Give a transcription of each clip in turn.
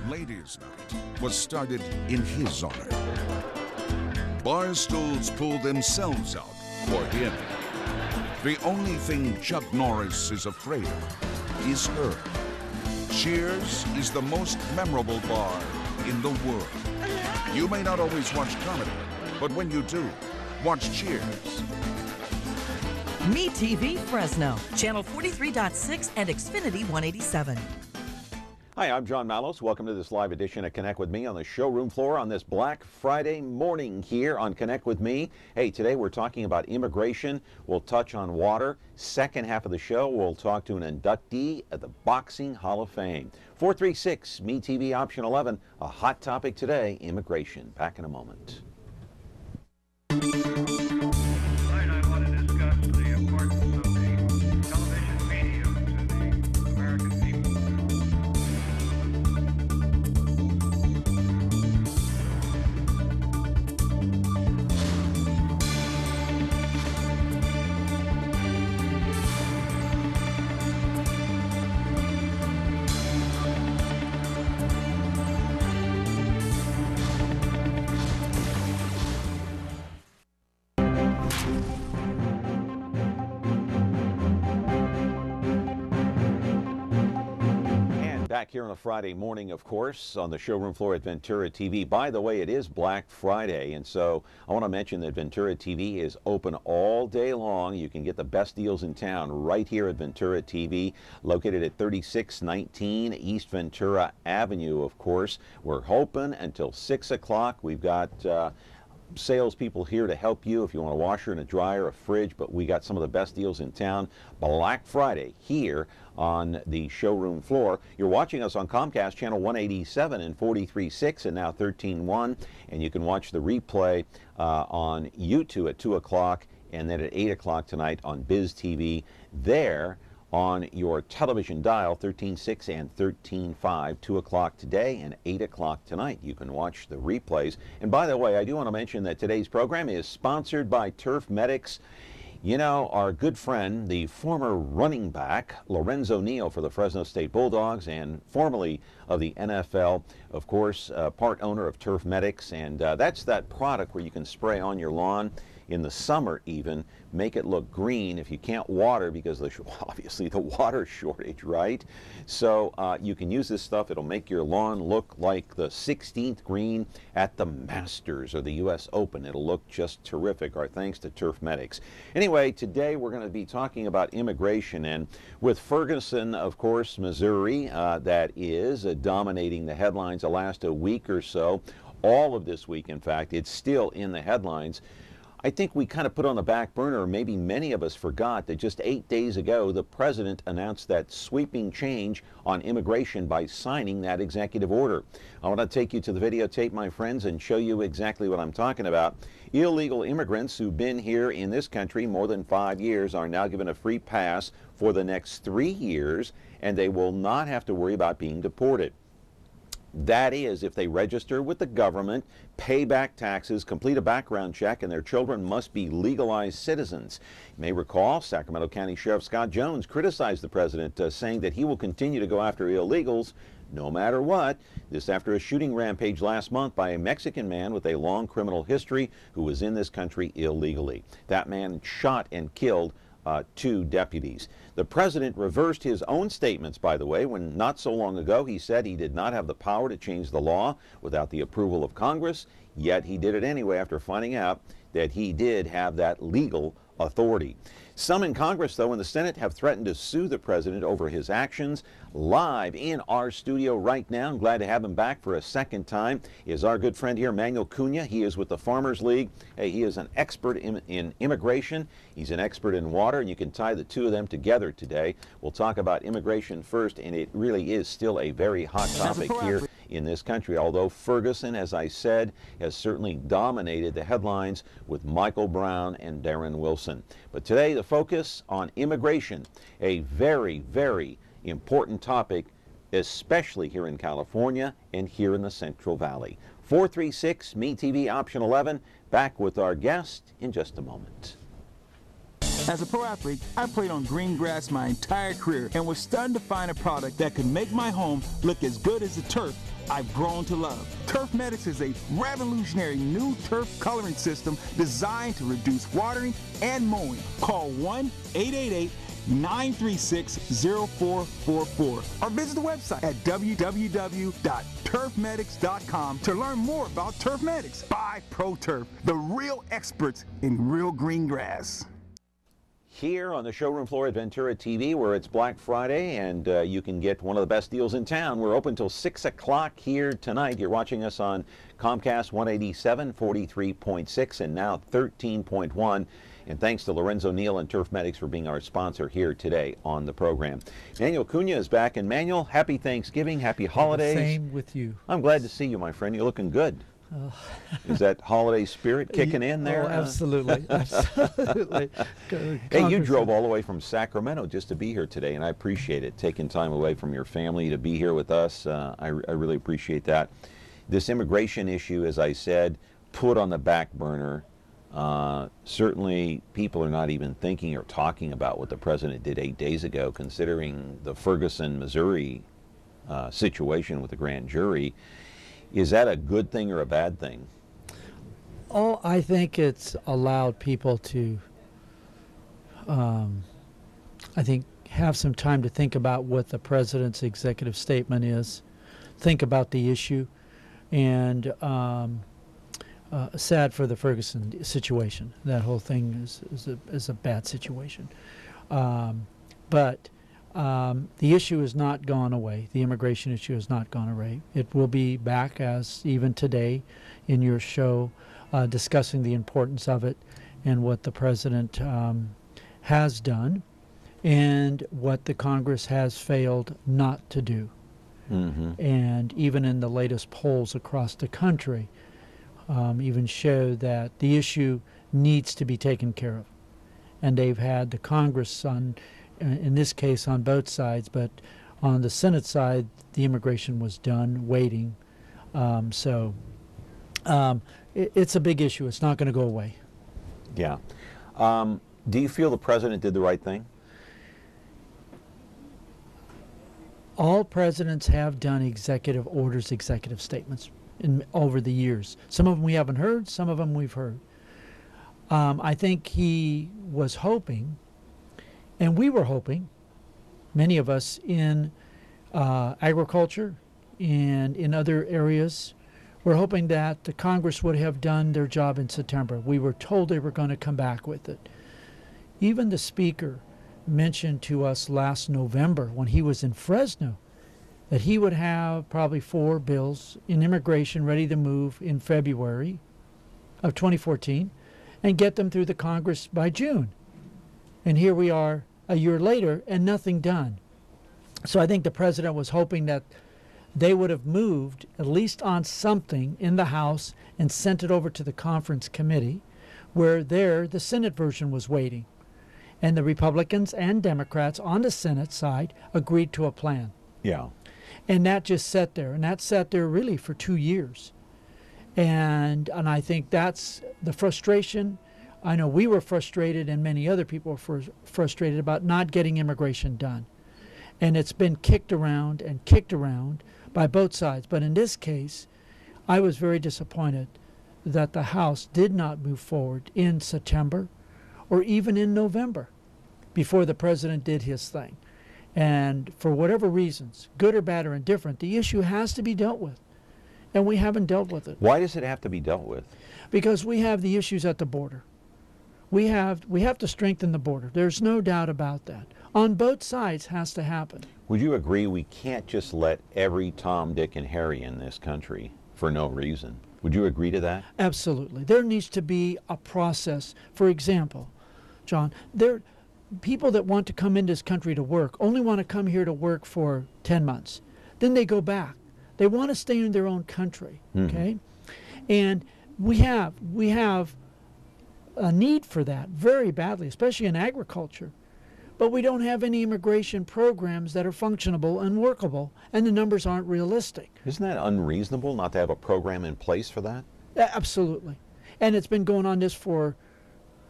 Ladies' Night was started in his honor. Barstools pulled themselves out for him. The only thing Chuck Norris is afraid of is her. Cheers is the most memorable bar in the world. You may not always watch comedy, but when you do, watch Cheers. MeTV Fresno, channel 43.6 and Xfinity 187. Hi, I'm John Mallos. Welcome to this live edition of Connect With Me on the showroom floor on this Black Friday morning here on Connect With Me. Hey, today we're talking about immigration. We'll touch on water. Second half of the show, we'll talk to an inductee at the Boxing Hall of Fame. 436 MeTV option 11, a hot topic today, immigration. Back in a moment. Back here on a Friday morning, of course, on the showroom floor at Ventura TV. By the way, it is Black Friday, and so I want to mention that Ventura TV is open all day long. You can get the best deals in town right here at Ventura TV, located at 3619 East Ventura Avenue, of course. We're open until 6 o'clock. We've got salespeople here to help you if you want a washer and a dryer, a fridge, but we got some of the best deals in town. Black Friday here on the showroom floor. You're watching us on Comcast channel 187 and 43.6 and now 13.1, and you can watch the replay on YouTube at 2 o'clock and then at 8 o'clock tonight on Biz TV there on your television dial, 13.6 and 13.5, 2 o'clock today and 8 o'clock tonight. You can watch the replays. And by the way, I do want to mention that today's program is sponsored by Turf Medics. You know, our good friend, the former running back, Lorenzo Neal for the Fresno State Bulldogs and formerly of the NFL, of course, part owner of Turf Medics. And that's that product where you can spray on your lawn in the summer even, make it look green if you can't water because obviously the water shortage, right? So you can use this stuff. It'll make your lawn look like the 16th green at the Masters or the U.S. Open. It'll look just terrific. Our thanks to Turf Medics. Anyway, today we're going to be talking about immigration, and with Ferguson, of course, Missouri, that is dominating the headlines the last week or so. All of this week, in fact, it's still in the headlines. I think we kind of put on the back burner, or maybe many of us forgot, that just 8 days ago the president announced that sweeping change on immigration by signing that executive order. I want to take you to the videotape, my friends, and show you exactly what I'm talking about. Illegal immigrants who've been here in this country more than 5 years are now given a free pass for the next 3 years, and they will not have to worry about being deported. That is, if they register with the government, pay back taxes, complete a background check, and their children must be legalized citizens. You may recall Sacramento County Sheriff Scott Jones criticized the president, saying that he will continue to go after illegals no matter what. This after a shooting rampage last month by a Mexican man with a long criminal history who was in this country illegally. That man shot and killed 2 deputies. The president reversed his own statements, by the way, when not so long ago he said he did not have the power to change the law without the approval of Congress, yet he did it anyway after finding out that he did have that legal authority. Some in Congress, though, and the Senate have threatened to sue the president over his actions. Live in our studio right now, I'm glad to have him back for a second time, is our good friend here, Manuel Cunha. He is with the Farmers League. Hey, he is an expert in immigration. He's an expert in water, and you can tie the two of them together today. We'll talk about immigration first, and it really is still a very hot topic here in this country, although Ferguson, as I said, has certainly dominated the headlines with Michael Brown and Darren Wilson. But today, the focus on immigration, a very, very important topic, especially here in California and here in the Central Valley. 436 MeTV option 11, back with our guest in just a moment. As a pro athlete, I played on green grass my entire career and was stunned to find a product that could make my home look as good as the turf I've grown to love. Turfmedics is a revolutionary new turf coloring system designed to reduce watering and mowing. Call 1-888-936-0444 or visit the website at www.turfmedics.com to learn more about Turfmedics by ProTurf, the real experts in real green grass. Here on the showroom floor at Ventura TV, where it's Black Friday, and you can get one of the best deals in town. We're open till 6 o'clock here tonight. You're watching us on Comcast 187, 43.6, and now 13.1. And thanks to Lorenzo Neal and Turfmedics for being our sponsor here today on the program. Manuel Cunha is back. And Manuel, happy Thanksgiving, happy holidays. Same with you. I'm glad to see you, my friend. You're looking good. Is that holiday spirit kicking in there? Oh, absolutely. Absolutely. Hey, you drove all the way from Sacramento just to be here today, and I appreciate it, taking time away from your family to be here with us. I really appreciate that. This immigration issue, as I said, put on the back burner. Certainly people are not even thinking or talking about what the president did 8 days ago, considering the Ferguson, Missouri situation with the grand jury. Is that a good thing or a bad thing? Oh, I think it's allowed people to, I think, have some time to think about what the president's executive statement is, think about the issue, and sad for the Ferguson situation. That whole thing is a bad situation. But the issue has not gone away. The immigration issue has not gone away. It will be back, as even today in your show, discussing the importance of it and what the president has done and what the Congress has failed not to do. Mm-hmm. And even in the latest polls across the country, even show that the issue needs to be taken care of. And they've had the Congress on, in this case on both sides, but on the Senate side, the immigration was done, waiting. It's a big issue. It's not going to go away. Yeah. Do you feel the president did the right thing? All presidents have done executive orders, executive statements over the years. Some of them we haven't heard, some of them we've heard. I think he was hoping, and we were hoping, many of us in agriculture and in other areas, were hoping that the Congress would have done their job in September. We were told they were going to come back with it. Even the Speaker mentioned to us last November when he was in Fresno that he would have probably 4 bills in immigration ready to move in February of 2014 and get them through the Congress by June. And here we are a year later and nothing done. So I think the president was hoping that they would have moved at least on something in the House and sent it over to the conference committee, where there the Senate version was waiting. And the Republicans and Democrats on the Senate side agreed to a plan. Yeah. And that just sat there. And that sat there really for 2 years. And I think that's the frustration. I know we were frustrated and many other people were frustrated about not getting immigration done. And it's been kicked around and kicked around by both sides. But in this case, I was very disappointed that the House did not move forward in September or even in November before the president did his thing. And for whatever reasons, good or bad or indifferent, the issue has to be dealt with. And we haven't dealt with it. Why does it have to be dealt with? Because we have the issues at the border. We have to strengthen the border. There's no doubt about that. On both sides has to happen. Would you agree we can't just let every Tom, Dick, and Harry in this country for no reason? Would you agree to that? Absolutely. There needs to be a process. For example, John, people that want to come into this country to work only want to come here to work for 10 months. Then they go back. They want to stay in their own country, okay? And we have a need for that very badly, especially in agriculture. But we don't have any immigration programs that are functionable and workable, and the numbers aren't realistic. Isn't that unreasonable not to have a program in place for that? Absolutely. And it's been going on this for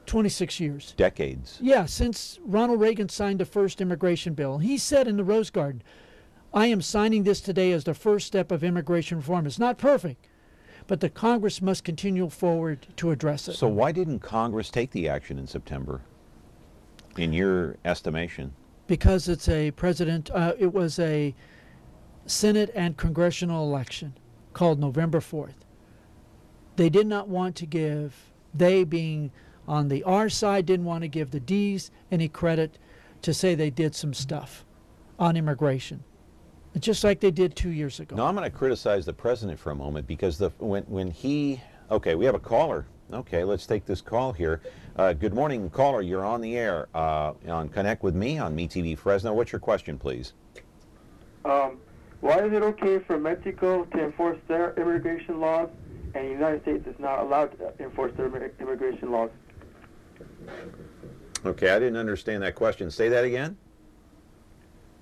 26 years. Decades. Yeah, since Ronald Reagan signed the first immigration bill. He said in the Rose Garden, I am signing this today as the first step of immigration reform. It's not perfect, but the Congress must continue forward to address it. So why didn't Congress take the action in September, in your estimation? Because it's a it was a Senate and congressional election called November 4th. They did not want to give, they being on the R side, didn't want to give the D's any credit to say they did some stuff on immigration. Just like they did 2 years ago. Now I'm going to criticize the president for a moment because when he, okay, we have a caller. Okay, let's take this call here. Good morning, caller. You're on the air on Connect with Me on MeTV Fresno. What's your question, please? Why is it okay for Mexico to enforce their immigration laws and the United States is not allowed to enforce their immigration laws? Okay, I didn't understand that question. Say that again.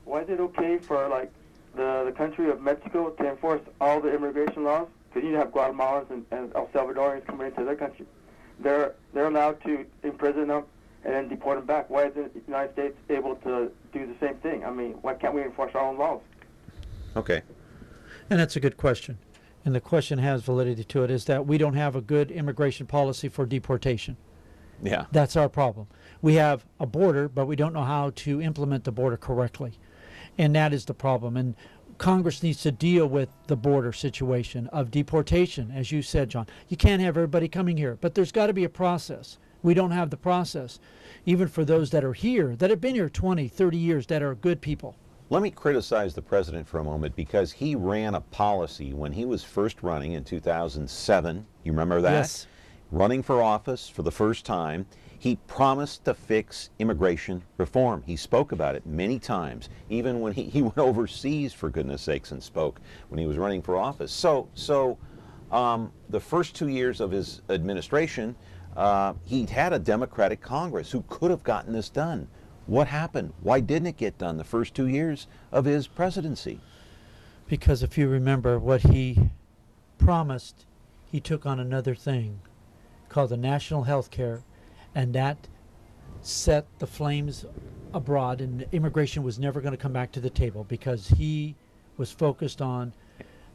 Why is it okay for like the country of Mexico to enforce all the immigration laws? Because you have Guatemalans and El Salvadorians coming into their country. They're allowed to imprison them and then deport them back. Why isn't the United States able to do the same thing? I mean, why can't we enforce our own laws? Okay. And that's a good question. And the question has validity to it, is that we don't have a good immigration policy for deportation. Yeah. That's our problem. We have a border, but we don't know how to implement the border correctly. And that is the problem. And Congress needs to deal with the border situation of deportation, as you said, John. You can't have everybody coming here, but there's got to be a process. We don't have the process, even for those that are here, that have been here 20, 30 years, that are good people. Let me criticize the president for a moment because he ran a policy when he was first running in 2007. You remember that? Yes. Running for office for the first time. He promised to fix immigration reform. He spoke about it many times, even when he went overseas, for goodness sakes, and spoke when he was running for office. So the first 2 years of his administration, he'd had a Democratic Congress who could have gotten this done. What happened? Why didn't it get done the first 2 years of his presidency? Because if you remember what he promised, he took on another thing called the national health care, and that set the flames abroad, and immigration was never going to come back to the table because he was focused on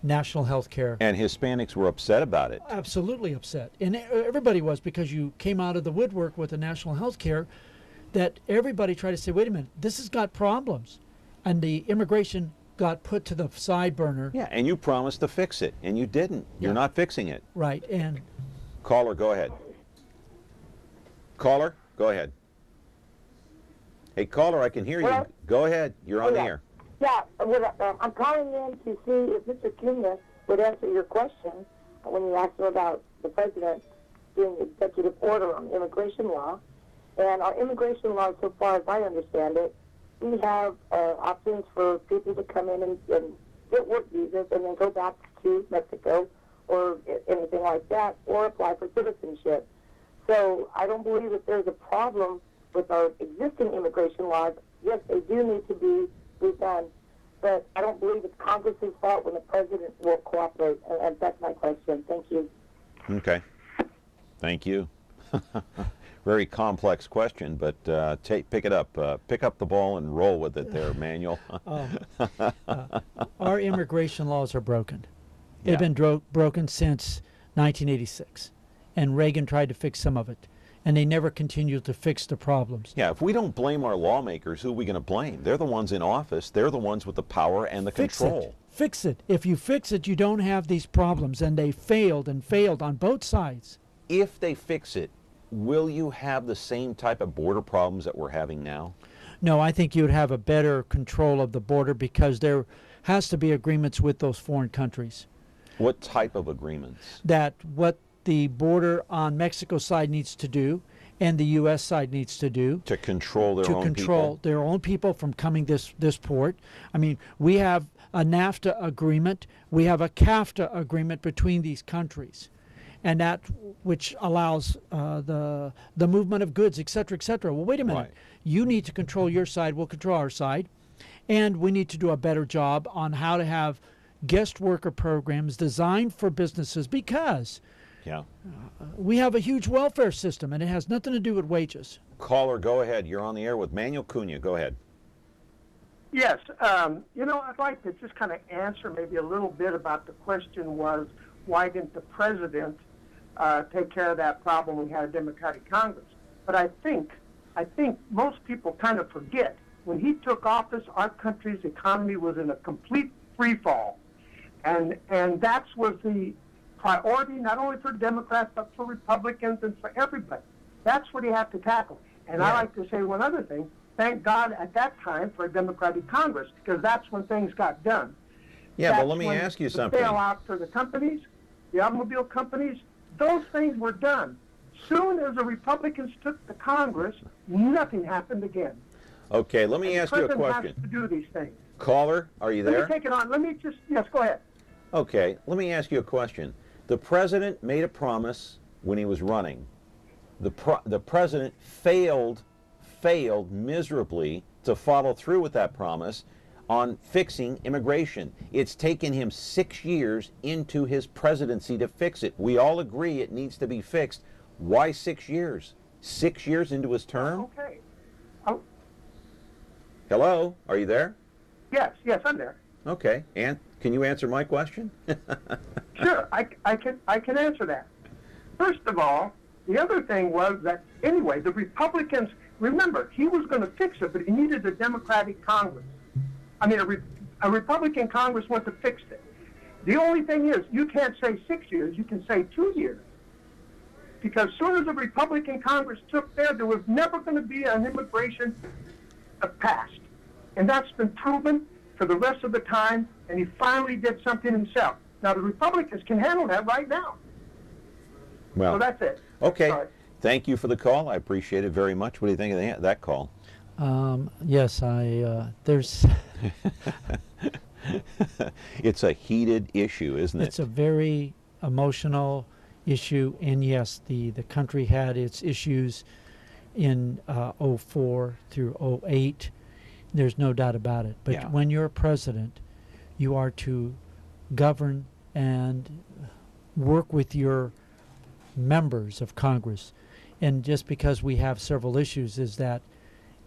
national health care. And Hispanics were upset about it. Absolutely upset. And everybody was, because you came out of the woodwork with the national health care that everybody tried to say, wait a minute, this has got problems. And the immigration got put to the side burner. Yeah, and you promised to fix it, and you didn't. You're not fixing it. Right. And caller, go ahead. Caller, go ahead. Hey, caller, I can hear you. Go ahead. You're on the air. Yeah, I'm calling in to see if Mr. Cunha would answer your question when you asked him about the president doing the executive order on immigration law. And our immigration law, so far as I understand it, we have options for people to come in and get work visas and then go back to Mexico or anything like that, or apply for citizenship. So I don't believe that there's a problem with our existing immigration laws. Yes, they do need to be redone, but I don't believe it's Congress's fault when the president won't cooperate. And that's my question. Thank you. Okay. Thank you. Very complex question, but pick it up. Pick up the ball and roll with it there, Manuel. Our immigration laws are broken. They've been broken since 1986, and Reagan tried to fix some of it, and they never continued to fix the problems. Yeah, if we don't blame our lawmakers, who are we going to blame? They're the ones in office. They're the ones with the power and the control. Fix it. If you fix it, you don't have these problems, and they failed and failed on both sides. If they fix it, will you have the same type of border problems that we're having now? No, I think you would have a better control of the border because there has to be agreements with those foreign countries. What type of agreements? That what the border on Mexico side needs to do and the U.S. side needs to do. To control their own people? To control their own people from coming this port. I mean, we have a NAFTA agreement. We have a CAFTA agreement between these countries. And that which allows the movement of goods, et cetera, et cetera. Well, wait a minute. Right. You need to control your side. We'll control our side. And we need to do a better job on how to have guest worker programs designed for businesses because we have a huge welfare system, and it has nothing to do with wages. Caller, go ahead. You're on the air with Manuel Cunha. Go ahead. Yes. You know, I'd like to just kind of answer maybe a little bit about the question was, why didn't the president take care of that problem when we had a Democratic Congress? But I think most people kind of forget, when he took office, our country's economy was in a complete free fall. And that was the priority, not only for Democrats, but for Republicans and for everybody. That's what he had to tackle. And I like to say one other thing. Thank God at that time for a Democratic Congress, because that's when things got done. Yeah, that's but let me ask you something. The bailout for the companies, the automobile companies, those things were done. Soon as the Republicans took the Congress, nothing happened again. Okay, let me ask you a question. The president has to do these things. Caller, are you there? Let me take it on. Let me just, yes, go ahead. Okay, let me ask you a question. The president made a promise when he was running. The president failed miserably to follow through with that promise on fixing immigration. It's taken him 6 years into his presidency to fix it. We all agree it needs to be fixed. Why 6 years? 6 years into his term? Okay. Hello, are you there? Yes, I'm there. Okay, and can you answer my question? Sure, I can answer that. First of all, the other thing was that, anyway, the Republicans, remember, he was going to fix it, but he needed a Democratic Congress. I mean, a Republican Congress went to fix it. The only thing is, you can't say 6 years, you can say 2 years. Because as soon as the Republican Congress took there was never going to be an immigration passed. And that's been proven for the rest of the time, and he finally did something himself. Now, the Republicans can handle that right now. Well, so that's it. Okay. Sorry. Thank you for the call. I appreciate it very much. What do you think of that call? Yes, there's... It's a heated issue, isn't it? It's a very emotional issue, and yes, the country had its issues in 04 through 08. There's no doubt about it. But when you're a president, you are to govern and work with your members of Congress. And just because we have several issues is that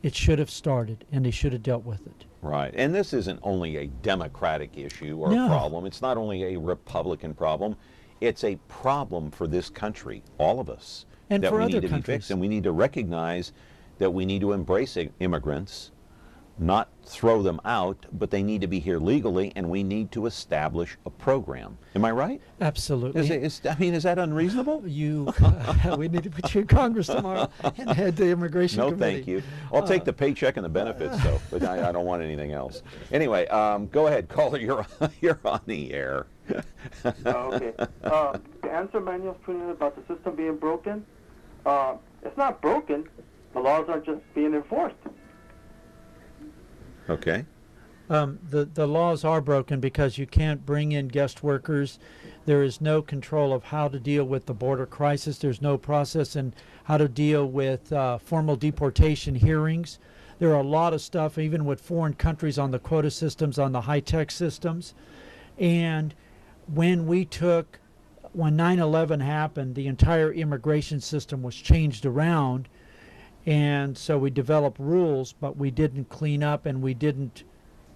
it should have started and they should have dealt with it. Right. And this isn't only a Democratic issue or a problem. It's not only a Republican problem. It's a problem for this country, all of us, and that for we other need to countries. be fixed. And we need to recognize that we need to embrace immigrants, not throw them out, but they need to be here legally, and we need to establish a program. Am I right? Absolutely. Is that unreasonable? We need to put you in Congress tomorrow and head the immigration committee. No, thank you. I'll take the paycheck and the benefits, though, but I don't want anything else. Anyway, go ahead, caller. You're on the air. Okay. To answer Manuel's point about the system being broken, it's not broken. The laws are just being enforced. Okay. The laws are broken because you can't bring in guest workers. There is no control of how to deal with the border crisis. There's no process in how to deal with formal deportation hearings. There are a lot of stuff, even with foreign countries, on the quota systems, on the high-tech systems. And when 9/11 happened, the entire immigration system was changed around. And so we developed rules, but we didn't clean up and we didn't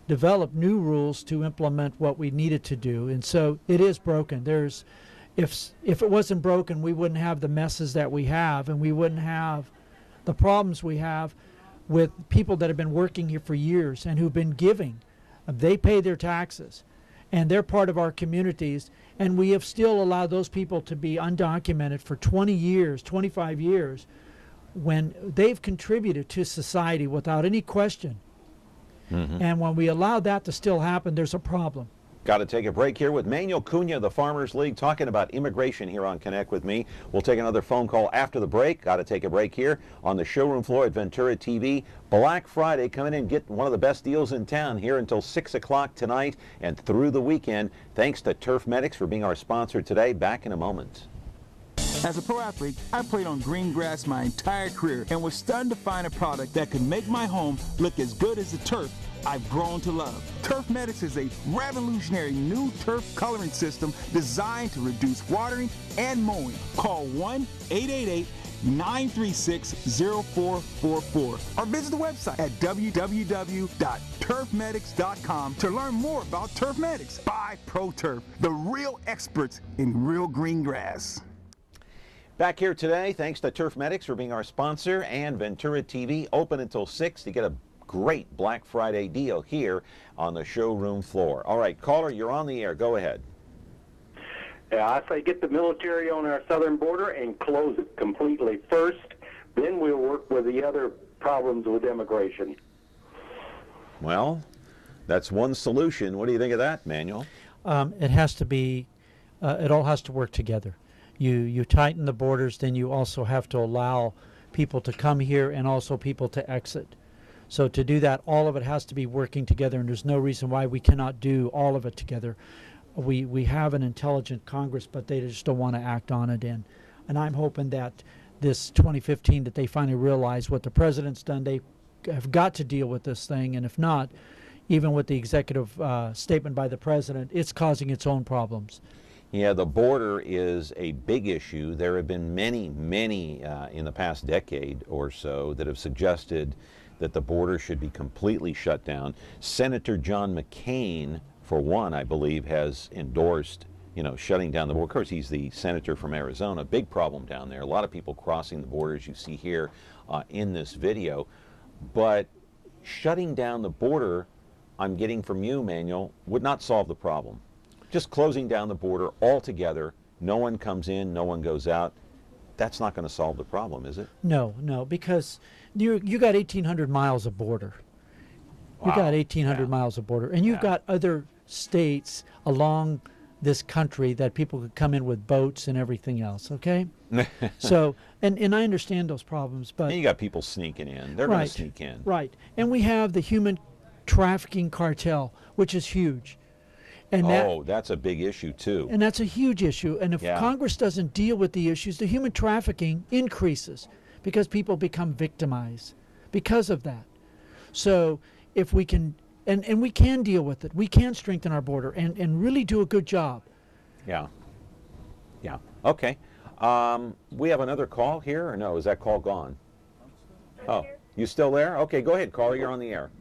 develop new rules to implement what we needed to do. And so it is broken. If it wasn't broken, we wouldn't have the messes that we have, and we wouldn't have the problems we have with people that have been working here for years and who've been giving. They pay their taxes, and they're part of our communities, and we have still allowed those people to be undocumented for 20 years, 25 years, when they've contributed to society without any question. Mm-hmm. And when we allow that to still happen, there's a problem. Got to take a break here with Manuel Cunha of the Farmers League talking about immigration here on Connect with Me. We'll take another phone call after the break. Got to take a break here on the showroom floor at Ventura TV. Black Friday, coming in, get one of the best deals in town here until 6 o'clock tonight and through the weekend. Thanks to Turf Medics for being our sponsor today. Back in a moment. As a pro athlete, I played on green grass my entire career and was stunned to find a product that could make my home look as good as the turf I've grown to love. Turf Medics is a revolutionary new turf coloring system designed to reduce watering and mowing. Call 1-888-936-0444 or visit the website at www.turfmedics.com to learn more about Turf Medics by Pro Turf, the real experts in real green grass. Back here today, thanks to Turf Medics for being our sponsor, and Ventura TV, open until 6 to get a great Black Friday deal here on the showroom floor. All right, caller, you're on the air. Go ahead. Yeah, I say get the military on our southern border and close it completely first. Then we'll work with the other problems with immigration. Well, that's one solution. What do you think of that, Manuel? It has to be, it all has to work together. You tighten the borders, then you also have to allow people to come here and also people to exit. So to do that, all of it has to be working together, and there's no reason why we cannot do all of it together. We have an intelligent Congress, but they just don't want to act on it. And I'm hoping that this 2015, that they finally realize what the president's done. They have got to deal with this thing, and if not, even with the executive statement by the president, it's causing its own problems. Yeah, the border is a big issue. There have been many in the past decade or so that have suggested that the border should be completely shut down. Senator John McCain, for one, I believe, has endorsed, shutting down the border. Of course, he's the senator from Arizona. Big problem down there. A lot of people crossing the border, as you see here in this video. But shutting down the border, I'm getting from you, Manuel, would not solve the problem. Just closing down the border altogether, no one comes in, no one goes out, that's not going to solve the problem, is it? No, because you got 1,800 miles of border. Wow. You got 1,800 miles of border, and you've got other states along this country that people could come in with boats and everything else, okay? So, and I understand those problems, but... And you got people sneaking in. They're going to sneak in. Right, and we have the human trafficking cartel, which is huge. And that's a big issue, too. And that's a huge issue. And if Congress doesn't deal with the issues, the human trafficking increases because people become victimized because of that. So if we can, and we can deal with it, we can strengthen our border and really do a good job. Yeah. Okay. We have another call here, or no? Is that call gone? Oh, you still there? Okay, go ahead, caller. You're on the air.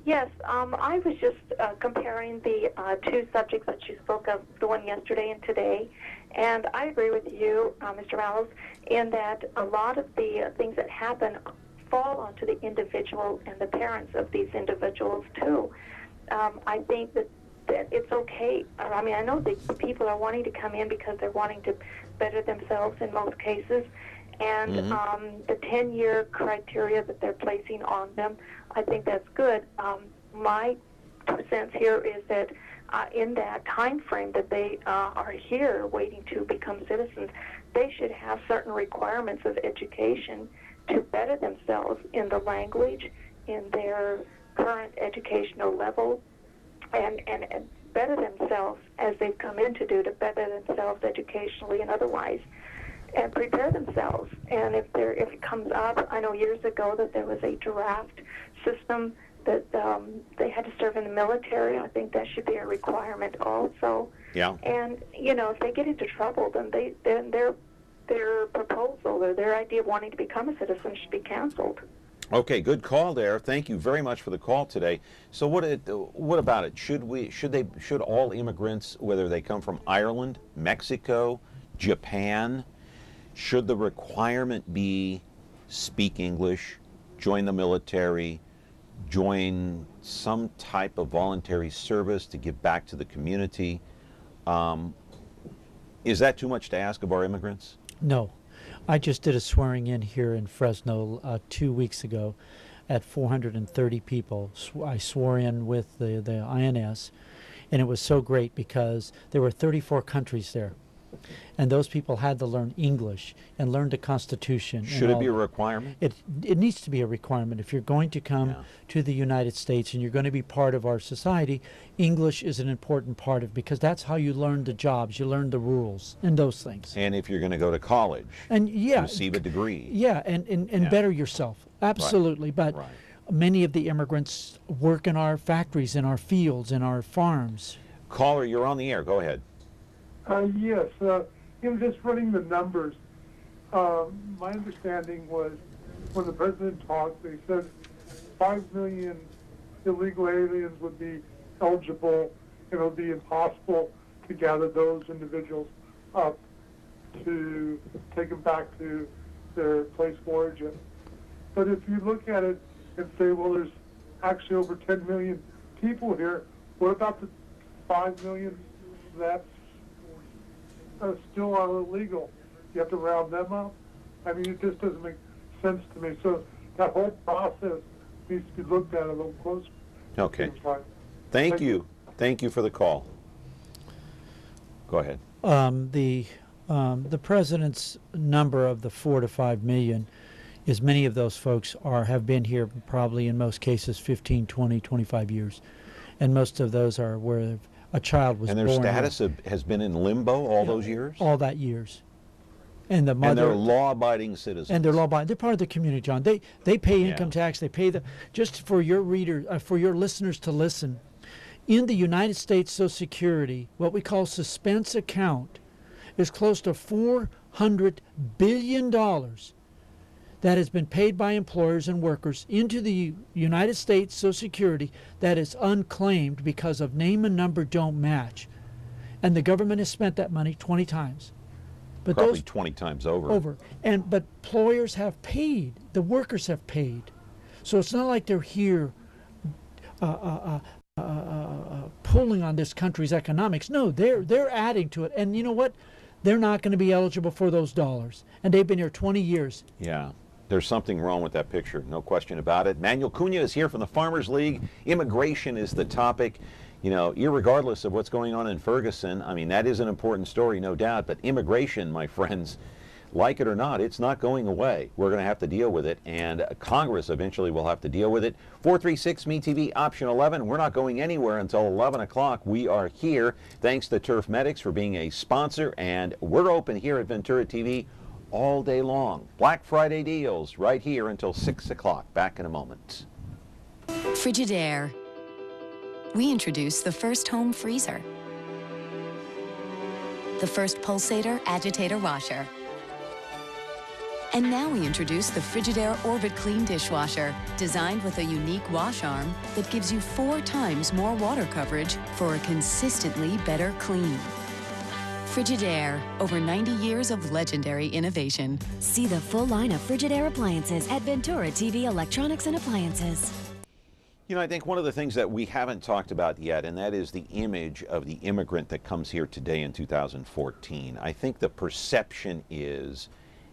Yes, I was just comparing the two subjects that you spoke of, the one yesterday and today, and I agree with you, Mr. Mallows, in that a lot of the things that happen fall onto the individual and the parents of these individuals, too. I think that it's okay. I mean, I know that people are wanting to come in because they're wanting to better themselves in most cases, and the 10-year criteria that they're placing on them, I think that's good. My 2 cents here is that in that time frame that they are here waiting to become citizens, they should have certain requirements of education to better themselves in the language, in their current educational level, and better themselves as they've come in to do, to better themselves educationally and otherwise, and prepare themselves. And if it comes up, I know years ago that there was a draft system that they had to serve in the military. I think that should be a requirement also. Yeah. And if they get into trouble, then their proposal or their idea of wanting to become a citizen should be canceled. Okay, good call there. Thank you very much for the call today. So what about it? Should all immigrants, whether they come from Ireland, Mexico, Japan, should the requirement be speak English, join the military, join some type of voluntary service to give back to the community? Is that too much to ask of our immigrants? No. I just did a swearing in here in Fresno 2 weeks ago at 430 people. I swore in with the INS, and it was so great because there were 34 countries there. And those people had to learn English and learn the Constitution. Should it be a requirement? It needs to be a requirement. If you're going to come to the United States and you're going to be part of our society, English is an important part of it because that's how you learn the jobs, you learn the rules and those things. And if you're going to go to college, and receive a degree. Yeah, and better yourself. Absolutely. Right. But many of the immigrants work in our factories, in our fields, in our farms. Caller, you're on the air. Go ahead. Yes. Just running the numbers, my understanding was when the president talked, they said 5 million illegal aliens would be eligible, and it would be impossible to gather those individuals up to take them back to their place of origin. But if you look at it and say, well, there's actually over 10 million people here, what about the 5 million that still are illegal? You have to round them up? I mean, it just doesn't make sense to me. So that whole process needs to be looked at a little closer. Okay. Thank you. Thank you for the call. Go ahead. The president's number of the 4 to 5 million is many of those folks have been here probably in most cases 15, 20, 25 years. And most of those are where a child was born. And their status has been in limbo all those years? All that years. And the mother. And they're law-abiding citizens. And they're law-abiding. They're part of the community, John. They pay income tax. They pay just for your for your listeners to listen. In the United States Social Security, what we call suspense account is close to $400 billion that has been paid by employers and workers into the United States Social Security that is unclaimed because of name and number don't match. And the government has spent that money 20 times. But probably 20 times over. But employers have paid. The workers have paid. So it's not like they're here pulling on this country's economics. No, they're adding to it. And you know what? They're not going to be eligible for those dollars. And they've been here 20 years. Yeah. There's something wrong with that picture. No question about it. Manuel Cunha is here from the Farmers League. Immigration is the topic. You know, irregardless of what's going on in Ferguson, I mean, that is an important story, no doubt. But immigration, my friends, like it or not, it's not going away. We're going to have to deal with it, and Congress eventually will have to deal with it. 436-MeTV, option 11. We're not going anywhere until 11 o'clock. We are here. Thanks to Turf Medics for being a sponsor, and we're open here at Ventura TV all day long. Black Friday deals right here until 6 o'clock. Back in a moment. Frigidaire. We introduced the first home freezer, the first pulsator agitator washer, and now we introduce the Frigidaire Orbit Clean dishwasher, designed with a unique wash arm that gives you 4 times more water coverage for a consistently better clean. Frigidaire, over 90 years of legendary innovation. See the full line of Frigidaire appliances at Ventura TV Electronics and Appliances. You know, I think one of the things that we haven't talked about yet, and that is the image of the immigrant that comes here today in 2014. I think the perception is,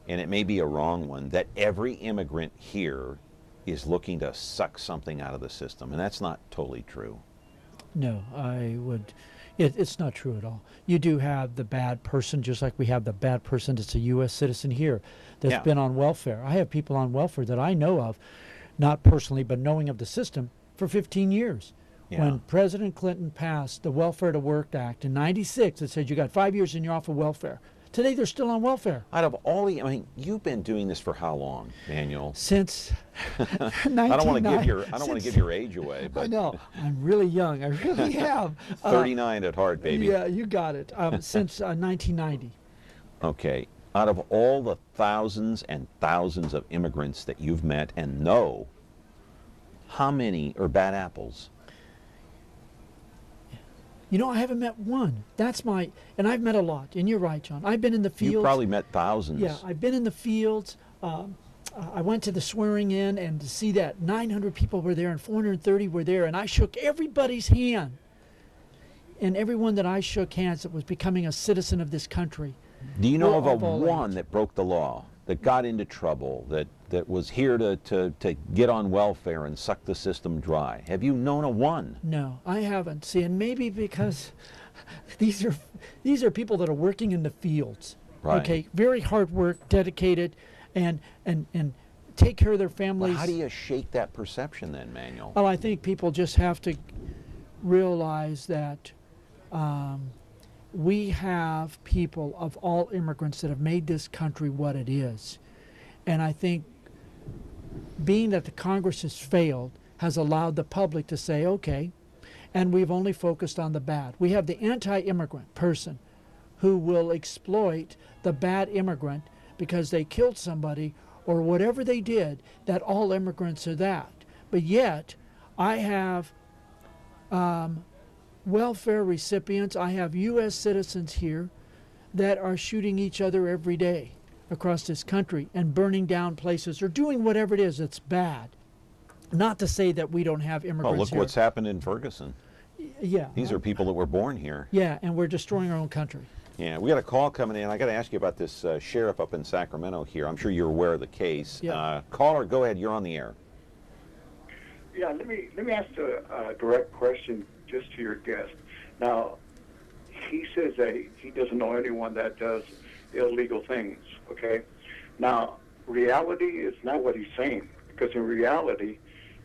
and it may be a wrong one, that every immigrant here is looking to suck something out of the system, and that's not totally true. No, it's not true at all. You do have the bad person, just like we have the bad person that's a U.S. citizen here that's been on welfare. I have people on welfare that I know of, not personally, but knowing of the system, for 15 years. When President Clinton passed the Welfare to Work Act in '96, it said you got 5 years and you're off of welfare. Today they're still on welfare. Out of all the, I mean, you've been doing this for how long, Manuel? Since I don't want to give your age away, but I know I'm really young. I really have. 39 at heart, baby. Yeah, you got it. Since 1990. Okay. Out of all the thousands and thousands of immigrants that you've met and know, how many are bad apples? You know, I haven't met one. And I've met a lot. And you're right, John. I've been in the fields. You've probably met thousands. Yeah, I've been in the fields. I went to the swearing in, and to see that 900 people were there and 430 were there, and I shook everybody's hand. And everyone that I shook hands that was becoming a citizen of this country. Do you know of a one that broke the law, that got into trouble, that was here to get on welfare and suck the system dry? Have you known of one? No, I haven't. See, and maybe because these are people that are working in the fields. Right. Okay, very hard work, dedicated, and take care of their families. Well, how do you shake that perception then, Manuel? Well, I think people just have to realize that we have people of all immigrants that have made this country what it is. And I think being that the Congress has failed, has allowed the public to say, okay, and we've only focused on the bad. We have the anti-immigrant person who will exploit the bad immigrant because they killed somebody or whatever they did, that all immigrants are that. But yet, I have welfare recipients, I have U.S. citizens here that are shooting each other every day across this country and burning down places or doing whatever it is that's bad. Not to say that we don't have immigrants Well, look here. what's happened in Ferguson. Yeah. These are people that were born here. Yeah, and we're destroying our own country. Yeah, we got a call coming in. I got to ask you about this sheriff up in Sacramento here. I'm sure you're aware of the case. Yeah. Caller, go ahead. You're on the air. Yeah, let me ask a direct question just to your guest. Now, he says that he doesn't know anyone that does illegal things, okay? Now, reality is not what he's saying, because in reality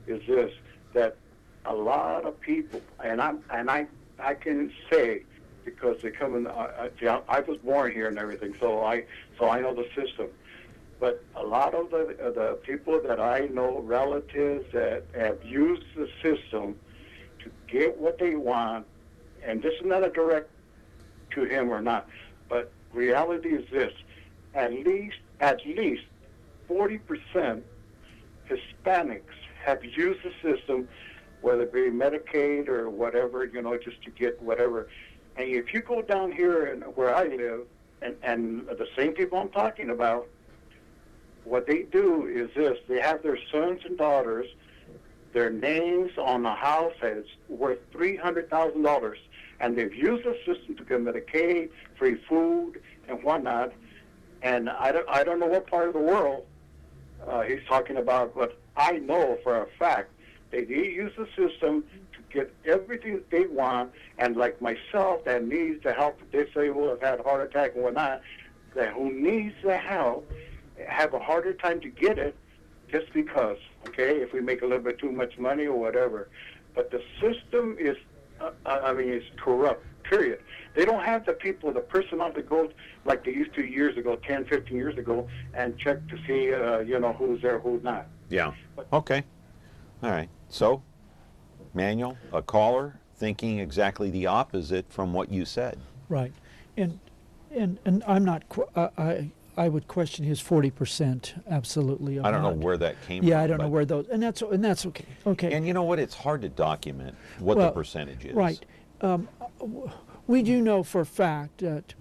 is this, that a lot of people, and I can say, because they come in, I was born here and everything, so I know the system. But a lot of the people that I know, relatives that have used the system to get what they want, and this is not a direct to him or not, but reality is this: at least 40% Hispanics have used the system, whether it be Medicaid or whatever, just to get whatever. And if you go down here and where I live, and the same people I'm talking about, what they do is this: they have their sons and daughters, their names on a house that's worth $300,000, and they've used the system to get Medicaid, free food, and whatnot. And I don't know what part of the world he's talking about, but I know for a fact they use the system to get everything that they want. And like myself, that needs the help, disabled, have had a heart attack and whatnot, that who needs the help, have a harder time to get it just because, okay, if we make a little bit too much money or whatever. But the system is, it's corrupt, period. They don't have the people, the personnel to go like they used to years ago, 10, 15 years ago, and check to see, who's there, who's not. Yeah. Okay. All right. So, Manuel, a caller thinking exactly the opposite from what you said. Right. And I'm not, I would question his 40%, absolutely. I don't know where that came from. Yeah, I don't know where those, and that's okay. Okay. And you know what? It's hard to document what the percentage is. Right. We do know for a fact that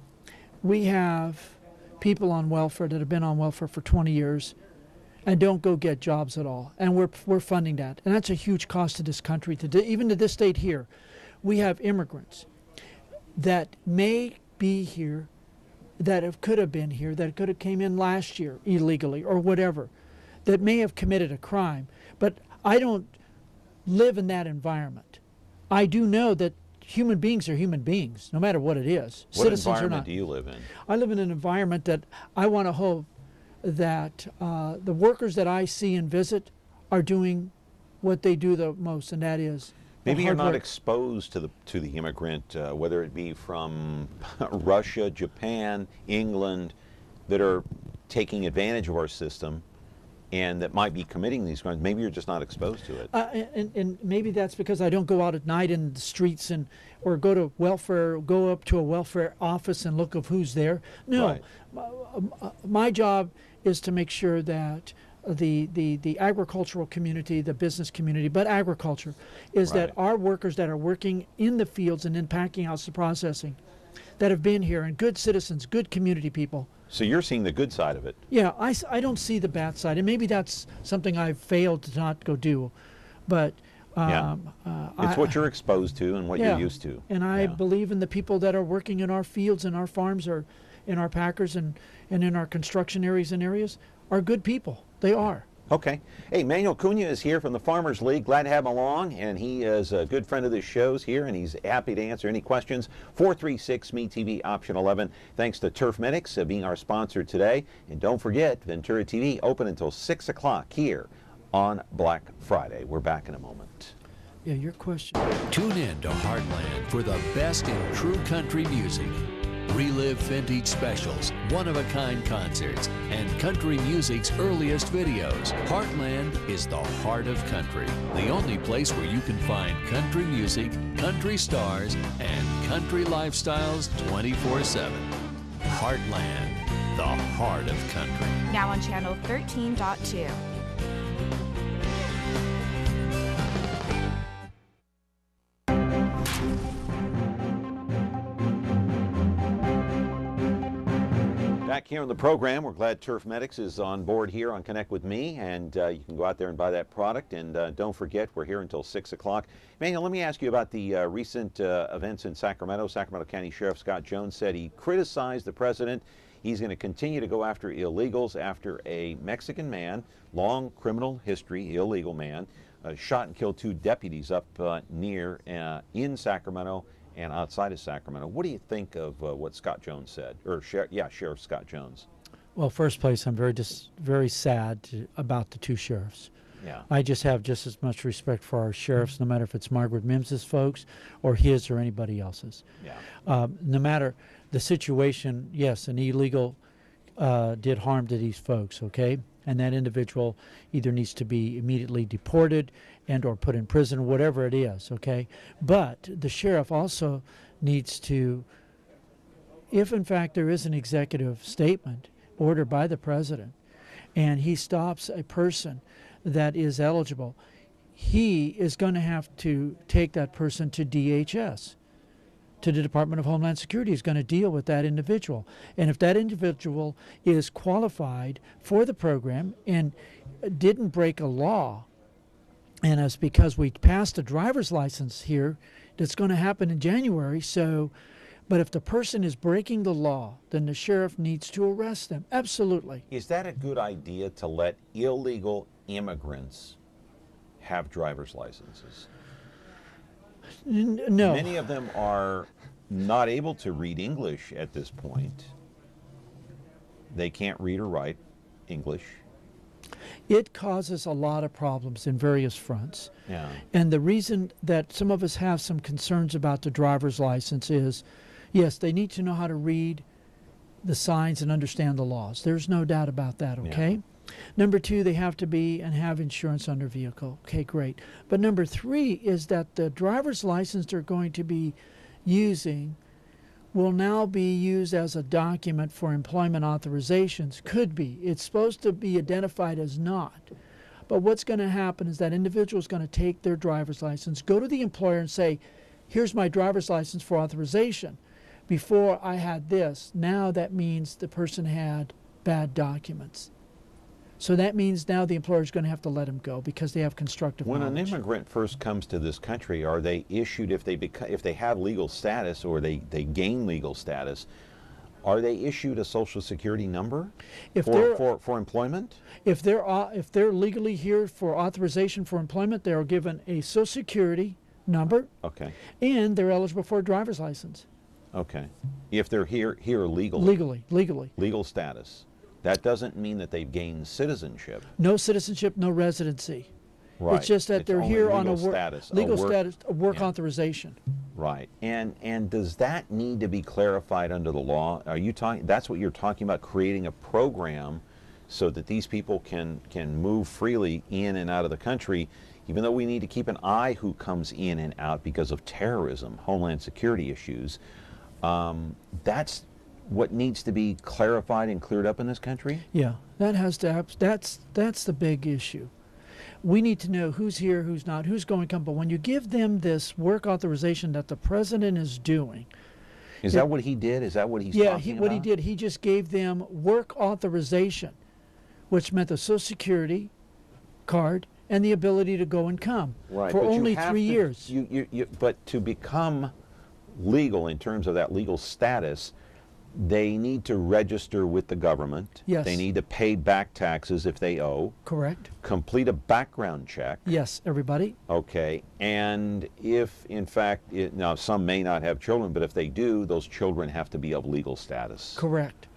we have people on welfare that have been on welfare for 20 years and don't go get jobs at all, and we're funding that, and that's a huge cost to this country. Even to this state here, we have immigrants that may be here, that could have been here, that could have came in last year illegally or whatever, that may have committed a crime. But I don't live in that environment. I do know that human beings are human beings, no matter what it is. What Citizens environment are not. do you live in? I live in an environment that I want to hope that the workers that I see and visit are doing what they do the most, and that is maybe you're not work. exposed to the immigrant, whether it be from Russia, Japan, England, that are taking advantage of our system and that might be committing these crimes. Maybe you're just not exposed to it. And maybe that's because I don't go out at night in the streets or go to welfare, go up to a welfare office and look of who's there. No, right. My job is to make sure that the agricultural community, the business community, but agriculture, is right. that our workers that are working in the fields and in packing house and processing, that have been here, and good citizens, good community people. So you're seeing the good side of it. Yeah, I don't see the bad side, and maybe that's something I've failed to not go do, but it's what you're exposed to and what you're used to. And I believe in the people that are working in our fields and our farms, or in our packers and in our construction areas are good people. They are. Okay. Hey, Manuel Cunha is here from the Farmers League. Glad to have him along, and he is a good friend of this show's here, and he's happy to answer any questions. 436-ME-TV, option 11. Thanks to Turf Medics being our sponsor today. And don't forget, Ventura TV open until 6 o'clock here on Black Friday. We're back in a moment. Yeah, your question. Tune in to Heartland for the best in true country music. Relive vintage specials, one-of-a-kind concerts, and country music's earliest videos. Heartland is the heart of country. The only place where you can find country music, country stars, and country lifestyles 24/7. Heartland, the heart of country. Now on channel 13.2. Back here on the program, we're glad Turf Medics is on board here on Connect with Me, and you can go out there and buy that product. And don't forget, we're here until 6 o'clock. Manuel, let me ask you about the recent events in Sacramento. Sacramento County Sheriff Scott Jones said he criticized the president. He's going to continue to go after illegals after a Mexican man, long criminal history, illegal man, shot and killed 2 deputies up near in Sacramento and outside of Sacramento. What do you think of what Scott Jones said? Or, Sheriff Scott Jones. Well, first place, I'm very sad about the 2 sheriffs. Yeah. I just have just as much respect for our sheriffs, no matter if it's Margaret Mims's folks or his or anybody else's. Yeah. No matter the situation, yes, an illegal did harm to these folks, okay? And that individual either needs to be immediately deported and or put in prison, whatever it is, okay? But the sheriff also needs to, if in fact there is an executive statement ordered by the president and he stops a person that is eligible, he is going to have to take that person to DHS, to the Department of Homeland Security. Is going to deal with that individual. And if that individual is qualified for the program and didn't break a law, and it's because we passed a driver's license here that's going to happen in January, but if the person is breaking the law, then the sheriff needs to arrest them. Absolutely. Is that a good idea to let illegal immigrants have driver's licenses? No. Many of them are not able to read English at this point. They can't read or write English. It causes a lot of problems in various fronts. Yeah. And the reason that some of us have some concerns about the driver's license is, yes, they need to know how to read the signs and understand the laws. There's no doubt about that, okay? Yeah. Number 2, they have to be and have insurance on their vehicle. Okay, great. But number 3 is that the driver's license they're going to be using will now be used as a document for employment authorizations. Could be. It's supposed to be identified as not. But what's going to happen is that individual is going to take their driver's license, go to the employer and say, here's my driver's license for authorization. Before I had this, now that means the person had bad documents. So that means now the employer is going to have to let him go because they have constructive knowledge. When an immigrant first comes to this country, are they issued, if they have legal status or they gain legal status, are they issued a Social Security number for employment? If they're legally here for authorization for employment, they are given a Social Security number. Okay. And they're eligible for a driver's license. Okay. If they're here legally. Legally. Legal status. That doesn't mean that they've gained citizenship. No citizenship, no residency. Right. It's just that they're here on a work yeah. authorization. Right. And does that need to be clarified under the law? Are you talking? That's what you're talking about, creating a program so that these people can move freely in and out of the country, even though we need to keep an eye who comes in and out because of terrorism, homeland security issues. That's what needs to be clarified and cleared up in this country? Yeah, that has to happen. That's the big issue. We need to know who's here, who's not, who's going to come. But when you give them this work authorization that the president is doing. Is that what he did? Is that what he's talking about? Yeah, what he did, he just gave them work authorization, which meant the Social Security card and the ability to go and come for only 3 years. But to become legal in terms of that legal status, they need to register with the government. Yes. They need to pay back taxes if they owe. Correct. Complete a background check. Yes, everybody. Okay. And if, in fact, now some may not have children, but if they do, those children have to be of legal status. Correct.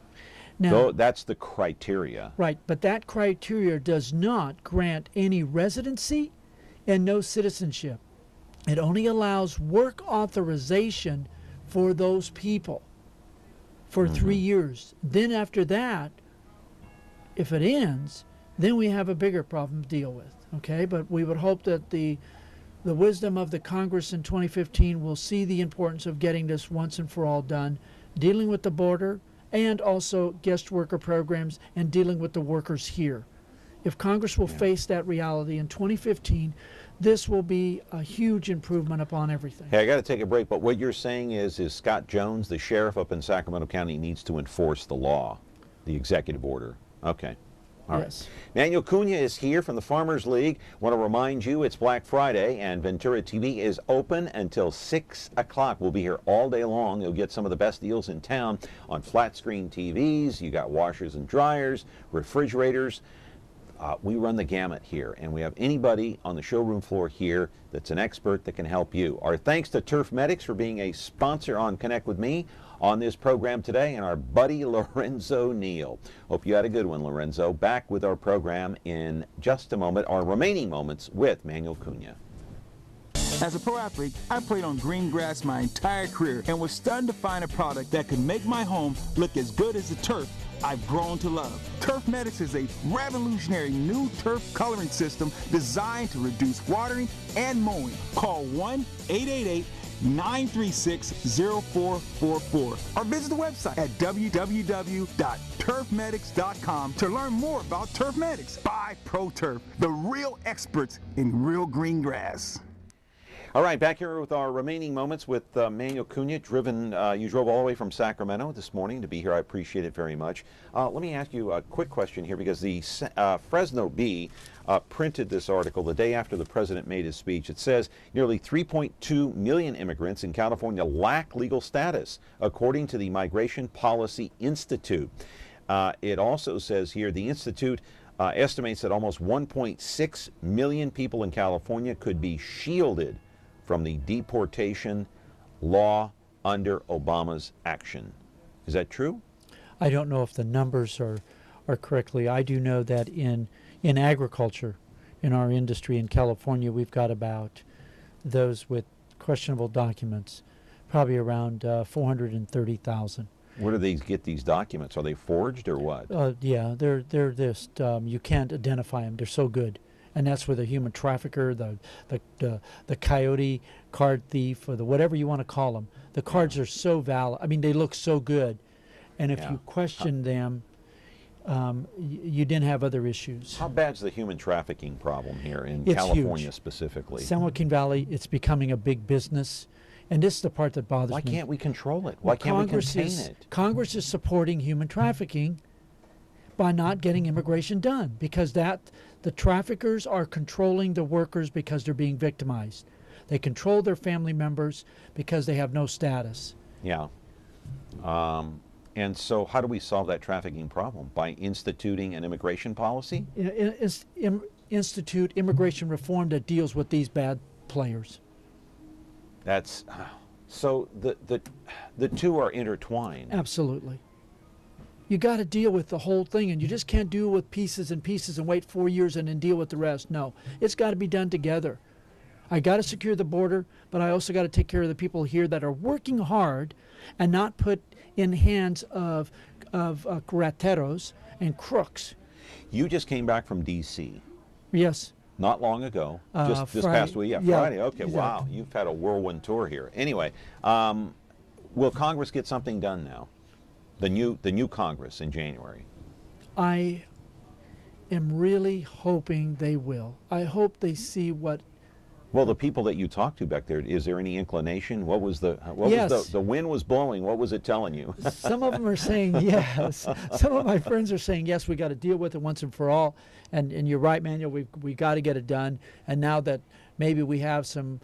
Now, that's the criteria. Right, but that criteria does not grant any residency and no citizenship. It only allows work authorization for those people. for 3 years. Then after that, if it ends, then we have a bigger problem to deal with. Okay, but we would hope that the wisdom of the Congress in 2015 will see the importance of getting this once and for all done, dealing with the border and also guest worker programs and dealing with the workers here. If Congress will face that reality in 2015, this will be a huge improvement upon everything. Hey, I got to take a break, but what you're saying is Scott Jones, the sheriff up in Sacramento County, needs to enforce the law, the executive order. Okay. All yes. Right. Manuel Cunha is here from the Farmers League. Want to remind you it's Black Friday and Ventura TV is open until 6 o'clock. We'll be here all day long. You'll get some of the best deals in town on flat screen TVs. You got washers and dryers, refrigerators. We run the gamut here, and we have anybody on the showroom floor here that's an expert that can help you. Our thanks to Turf Medics for being a sponsor on Connect With Me on this program today, and our buddy Lorenzo Neal. Hope you had a good one, Lorenzo. Back with our program in just a moment, our remaining moments with Manuel Cunha. As a pro athlete, I played on green grass my entire career and was stunned to find a product that could make my home look as good as the turf I've grown to love. Turf Medics is a revolutionary new turf coloring system designed to reduce watering and mowing. Call 1-888-936-0444 or visit the website at www.turfmedics.com to learn more about Turf Medics by Pro Turf, the real experts in real green grass. All right, back here with our remaining moments with Manuel Cunha. You drove all the way from Sacramento this morning to be here. I appreciate it very much. Let me ask you a quick question here, because the Fresno Bee printed this article the day after the president made his speech. It says nearly 3.2 million immigrants in California lack legal status, according to the Migration Policy Institute. It also says here the Institute estimates that almost 1.6 million people in California could be shielded from the deportation law under Obama's action. Is that true? I don't know if the numbers are correctly. I do know that in agriculture, in our industry in California, we've got about those with questionable documents, probably around 430,000. Where do they get these documents? Are they forged or what? Yeah, they're just you can't identify them. They're so good. And that's where the human trafficker, the coyote card thief, or the whatever you want to call them, the cards are so valid. I mean, they look so good. And if you question them, you didn't have other issues. How bad's the human trafficking problem here in It's California huge. Specifically? San Joaquin Valley, it's becoming a big business. And this is the part that bothers me. Why can't we control it? Why can't we contain it? Congress is supporting human trafficking by not getting immigration done, because the traffickers are controlling the workers because they're being victimized. They control their family members because they have no status. Yeah. And so how do we solve that trafficking problem? By instituting an immigration policy? Institute immigration reform that deals with these bad players. That's so the two are intertwined. Absolutely. You got to deal with the whole thing, and you just can't do it with pieces and pieces and wait 4 years and then deal with the rest. No, it's got to be done together. I got to secure the border, but I also got to take care of the people here that are working hard and not put in hands of rateros and crooks. You just came back from D.C. Yes. Not long ago, just this past week. Yeah, Friday. Okay, exactly. Wow, you've had a whirlwind tour here. Anyway, will Congress get something done now? The new Congress in January. I am really hoping they will. I hope they see what. Well, the people that you talked to back there, is there any inclination? What was the wind was blowing? What was it telling you? Some of them are saying yes. Some of my friends are saying yes. We got to deal with it once and for all. And you're right, Manuel. We got to get it done. And now that maybe we have some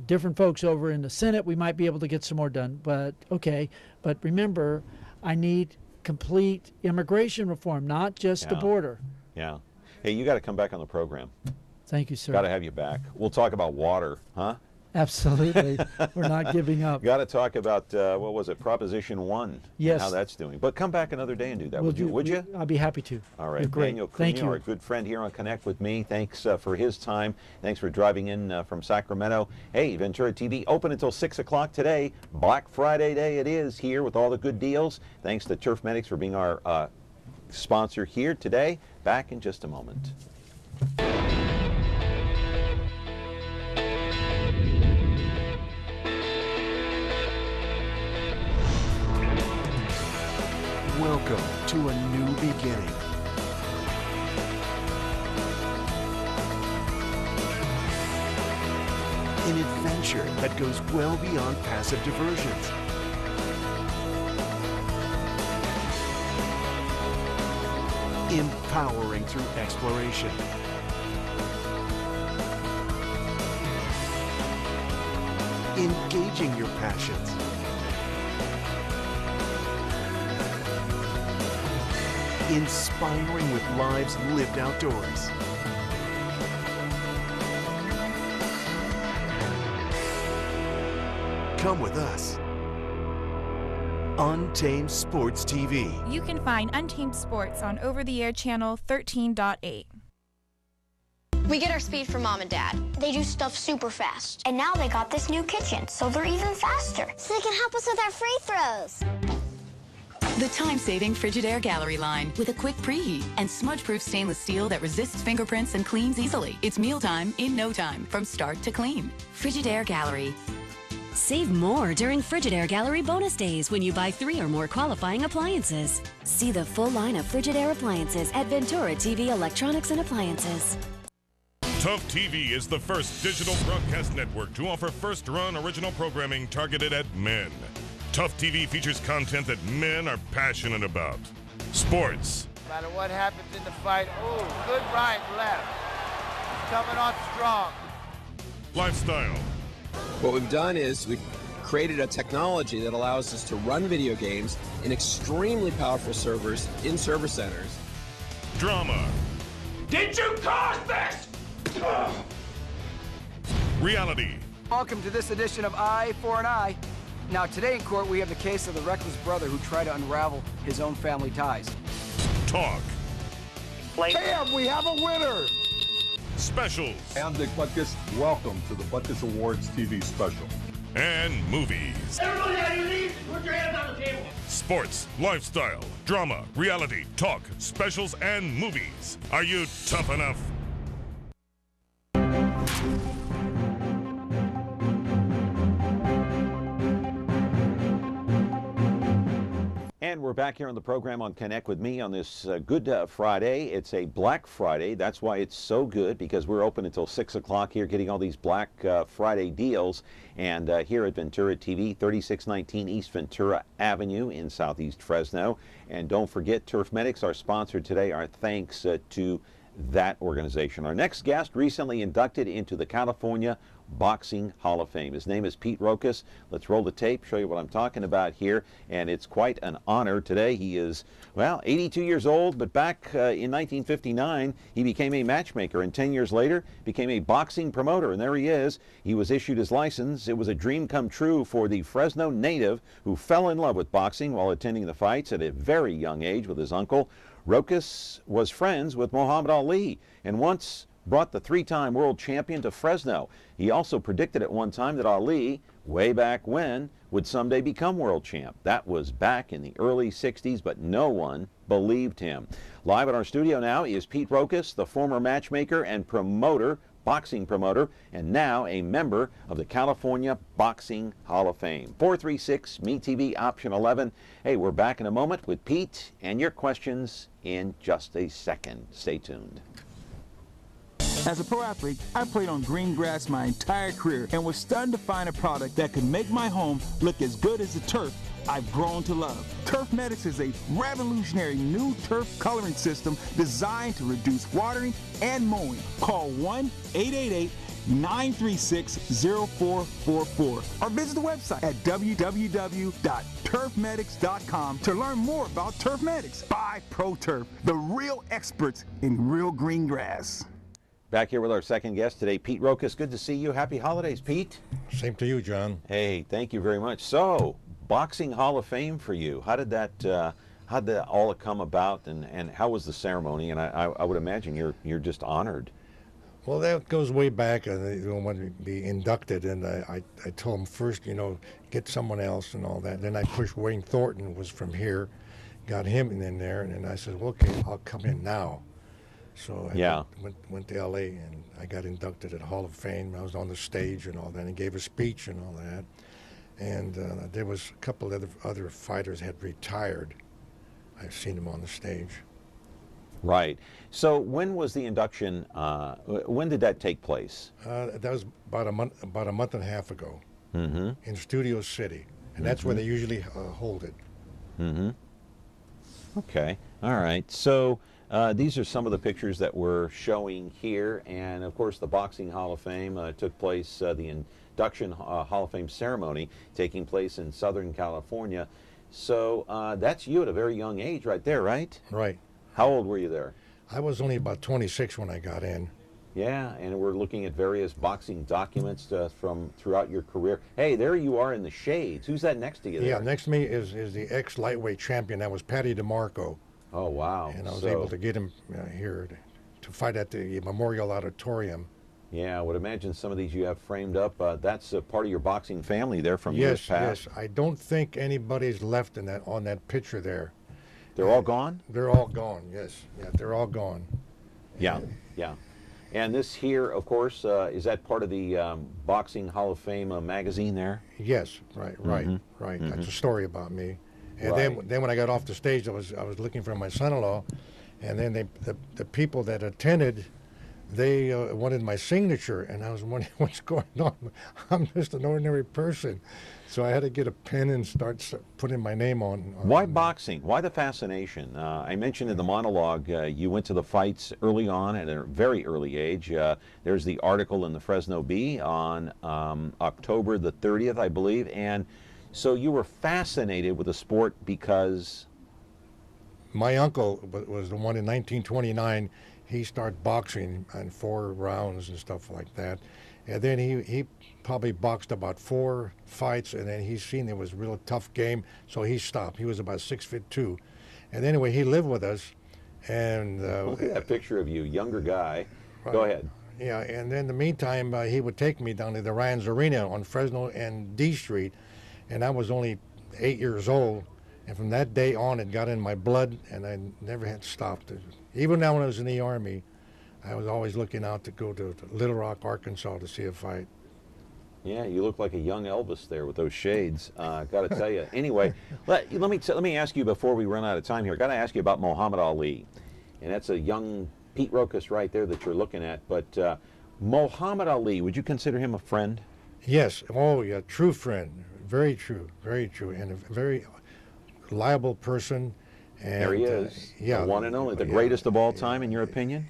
different folks over in the Senate, we might be able to get some more done. But okay. But remember, I need complete immigration reform, not just the border. Yeah. Hey, you got to come back on the program. Thank you, sir. Got to have you back. We'll talk about water, huh? Absolutely. We're not giving up. Got to talk about, what was it, Proposition 1, yes. how that's doing. But come back another day and do that, We'll would you? I'll be happy to. All right, You're great. Daniel Thank Cunha, you. our good friend here on Connect with Me. Thanks for his time. Thanks for driving in from Sacramento. Hey, Ventura TV, open until 6 o'clock today. Black Friday day it is here with all the good deals. Thanks to Turf Medics for being our sponsor here today. Back in just a moment. Welcome to a new beginning. An adventure that goes well beyond passive diversions. Empowering through exploration. Engaging your passions. Inspiring with lives lived outdoors. Come with us. Untamed Sports TV. You can find Untamed Sports on over-the-air channel 13.8. We get our speed from Mom and Dad. They do stuff super fast. And now they got this new kitchen, so they're even faster. So they can help us with our free throws. The time-saving Frigidaire Gallery line with a quick preheat and smudge-proof stainless steel that resists fingerprints and cleans easily. It's mealtime in no time, from start to clean. Frigidaire Gallery. Save more during Frigidaire Gallery bonus days when you buy 3 or more qualifying appliances. See the full line of Frigidaire appliances at Ventura TV Electronics and Appliances. Tough TV is the first digital broadcast network to offer first-run original programming targeted at men. Tough TV features content that men are passionate about. Sports. No matter what happens in the fight, oh, good right, left. He's coming on strong. Lifestyle. What we've done is we've created a technology that allows us to run video games in extremely powerful servers in server centers. Drama. Did you cause this? Reality. Welcome to this edition of Eye for an Eye. Now, today in court, we have the case of the reckless brother who tried to unravel his own family ties. Talk. Bam! We have a winner! Specials. I'm Dick Butkus. Welcome to the Butkus Awards TV special. And movies. Everybody on your knees, put your hands on the table. Sports, lifestyle, drama, reality, talk, specials, and movies. Are you tough enough? And we're back here on the program on Connect with Me on this Good Friday. It's a Black Friday. That's why it's so good, because we're open until 6 o'clock here getting all these Black Friday deals. And here at Ventura TV, 3619 East Ventura Avenue in Southeast Fresno. And don't forget, Turf Medics, our sponsor today. Our thanks to that organization. Our next guest recently inducted into the California Boxing Hall of Fame. His name is Pete Rokas. Let's roll the tape, show you what I'm talking about here, and it's quite an honor today. He is, well, 82 years old, but back in 1959, he became a matchmaker, and 10 years later, became a boxing promoter, and there he is. He was issued his license. It was a dream come true for the Fresno native who fell in love with boxing while attending the fights at a very young age with his uncle. Rokas was friends with Muhammad Ali, and once brought the 3-time world champion to Fresno. He also predicted at one time that Ali, way back when, would someday become world champ. That was back in the early 60s, but no one believed him. Live in our studio now is Pete Rokas, the former matchmaker and promoter, boxing promoter, and now a member of the California Boxing Hall of Fame. 436-MeTV option 11. Hey, we're back in a moment with Pete and your questions in just a second. Stay tuned. As a pro athlete, I played on green grass my entire career and was stunned to find a product that could make my home look as good as the turf I've grown to love. Turf Medics is a revolutionary new turf coloring system designed to reduce watering and mowing. Call 1-888-936-0444 or visit the website at www.turfmedics.com to learn more about Turf Medics by Pro Turf, the real experts in real green grass. Back here with our second guest today, Pete Rokas. Good to see you. Happy holidays, Pete. Same to you, John. Hey, thank you very much. So, Boxing Hall of Fame for you. How did that all come about, and how was the ceremony? And I would imagine you're just honored. Well, that goes way back. They wanted to be inducted, and I told them first, get someone else and all that. Then I pushed Wayne Thornton, was from here, got him in there, and then I said, well, okay, I'll come in now. So I went to L.A. and I got inducted at Hall of Fame. I was on the stage and all that, and gave a speech and all that. And there was a couple of other fighters had retired. I've seen them on the stage. Right. So when was the induction? When did that take place? That was about a month and a half ago, in Studio City, and that's where they usually hold it. Okay. All right. So these are some of the pictures that we're showing here, and of course the Boxing Hall of Fame took place. The induction Hall of Fame ceremony taking place in Southern California. So that's you at a very young age, right there, right? Right. How old were you there? I was only about 26 when I got in. Yeah, and we're looking at various boxing documents from throughout your career. Hey, there you are in the shades. Who's that next to you there? Yeah, next to me is the ex-lightweight champion. That was Patty DeMarco. Oh, wow. And I was able to get him here to fight at the Memorial Auditorium. Yeah, I would imagine some of these you have framed up. That's a part of your boxing family there from years past. Yes, I don't think anybody's left on that picture there. They're all gone? They're all gone, yes. Yeah, they're all gone. Yeah, yeah. And this here, of course, is that part of the Boxing Hall of Fame magazine there? Yes, right. That's a story about me. And then when I got off the stage, I was looking for my son-in-law, and then the people that attended, they wanted my signature, and I was wondering what's going on. I'm just an ordinary person. So I had to get a pen and start putting my name on. Why boxing? Why the fascination? I mentioned in the monologue you went to the fights early on at a very early age. There's the article in the Fresno Bee on October the 30th, I believe. And so you were fascinated with the sport because? My uncle was the one in 1929. He started boxing in 4 rounds and stuff like that. And then he probably boxed about 4 fights, and then he seen it was a real tough game, so he stopped. He was about 6'2". And anyway, he lived with us. And look at that picture of you, younger guy. Right. Go ahead. Yeah, and then in the meantime, he would take me down to the Ryan's Arena on Fresno and D Street, and I was only 8 years old. And from that day on, it got in my blood, and I never had stopped. Even now when I was in the Army, I was always looking out to go to Little Rock, Arkansas to see a fight. Yeah, you look like a young Elvis there with those shades. Got to tell you. Anyway, let me ask you before we run out of time here. Got to ask you about Muhammad Ali, and that's a young Pete Rokas right there that you're looking at. But Muhammad Ali, would you consider him a friend? Yes. Oh, yeah, true friend. Very true, and a very reliable person. And, there he is, the one and only, the greatest of all time, in your opinion?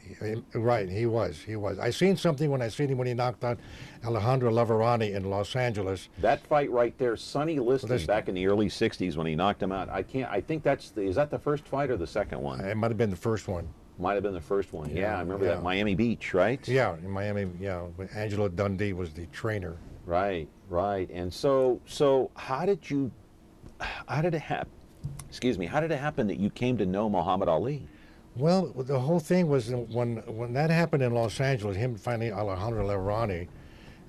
Right, he was. I seen something when he knocked out Alejandro Lavarani in Los Angeles. That fight right there, Sonny Liston back in the early 60s when he knocked him out. I think is that the first fight or the second one? It might have been the first one. Might have been the first one, yeah. I remember that, Miami Beach, right? Yeah, in Miami, when Angelo Dundee was the trainer. Right. And so how did it happen? Excuse me, how did it happen that you came to know Muhammad Ali? Well, the whole thing was when that happened in Los Angeles, him finding Alejandro Lavarani,